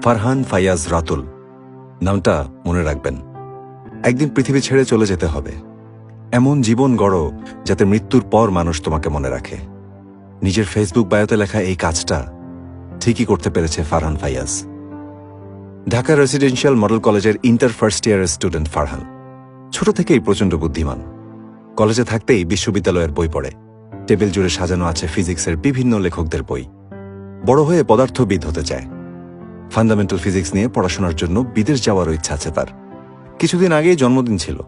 ফারহান ফাইয়াজ রাতুল নামটা মনে রাখবেন। একদিন পৃথিবী ছেড়ে চলে যেতে হবে। এমন জীবন গড়ো যাতে মৃত্যুর পর মানুষ তোমাকে মনে রাখে। নিজের ফেসবুক বায়োতে লেখা এই কাজটা ঠিকই করতে পেরেছে ফারহান ফাইয়াজ। ঢাকা রেসিডেন্সিয়াল মডেল কলেজের ইন্টার ফার্স্ট ইয়ারের স্টুডেন্ট ফারহান ছোট থেকেই প্রচণ্ড বুদ্ধিমান। কলেজে থাকতেই বিশ্ববিদ্যালয়ের বই পড়ে। টেবিল জুড়ে সাজানো আছে ফিজিক্সের বিভিন্ন লেখকদের বই। বড় হয়ে পদার্থবিদ হতে চায়। ফান্ডামেন্টাল ফিজিক্স নিয়ে পড়াশোনার জন্য বিদেশ যাওয়ারও ইচ্ছা আছে তার। কিছুদিন আগেই জন্মদিন ছিল।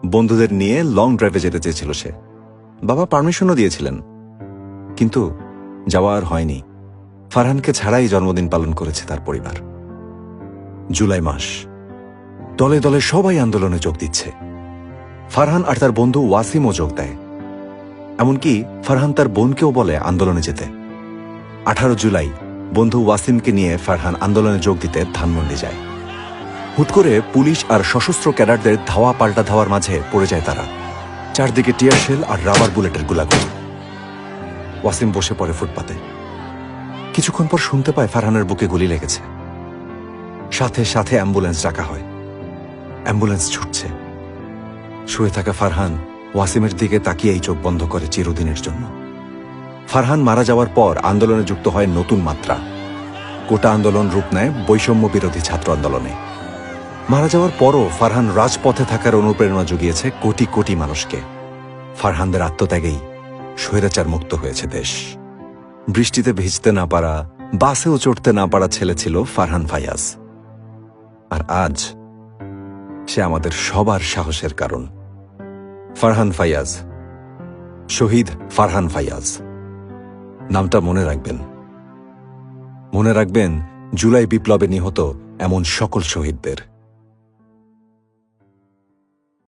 বন্ধুদের নিয়ে লং ড্রাইভে যেতে চেয়েছিল সে। বাবা পারমিশনও দিয়েছিলেন, কিন্তু যাওয়া আর হয়নি। ফারহানকে ছাড়াই জন্মদিন পালন করেছে তার পরিবার। জুলাই মাস, দলে দলে সবাই আন্দোলনে যোগ দিচ্ছে। ফারহান আর তার বন্ধু ওয়াসিমও যোগ দেয়। এমনকি ফারহান তার বোনকেও বলে আন্দোলনে যেতে। 18 জুলাই বন্ধু ওয়াসিমকে নিয়ে ফারহান আন্দোলনে যোগ দিতে ধানমন্ডি যায়। হুট করে পুলিশ আর সশস্ত্র ক্যাডারদের ধাওয়া পাল্টা ধাওয়ার মাঝে পড়ে যায় তারা। চারদিকে টিয়ার শেল আর রাবার বুলেটের গোলাগুলি। ওয়াসিম বসে পড়ে ফুটপাতে। কিছুক্ষণ পর শুনতে পায় ফারহানের বুকে গুলি লেগেছে। সাথে সাথে অ্যাম্বুলেন্স ডাকা হয়। অ্যাম্বুলেন্স ছুটছে। শুয়ে থাকা ফারহান ওয়াসিমের দিকে তাকিয়েই চোখ বন্ধ করে চিরদিনের জন্য। ফারহান মারা যাওয়ার পর আন্দোলনে যুক্ত হয় নতুন মাত্রা। কোটা আন্দোলন রূপ নেয় বৈষম্য বিরোধী ছাত্র আন্দোলনে। মারা যাওয়ার পরও ফারহান রাজপথে থাকার অনুপ্রেরণা জুগিয়েছে কোটি কোটি মানুষকে। ফারহানদের আত্মত্যাগেই স্বৈরাচার মুক্ত হয়েছে দেশ। বৃষ্টিতে ভিজতে না পারা, বাসেও চড়তে না পারা ছেলে ছিল ফারহান ফাইয়াজ। আর আজ সে আমাদের সবার সাহসের কারণ। ফারহান ফাইয়াজ, শহীদ ফারহান ফাইয়াজ নামটা মনে রাখবেন। মনে রাখবেন জুলাই বিপ্লবে নিহত এমন সকল শহীদদের।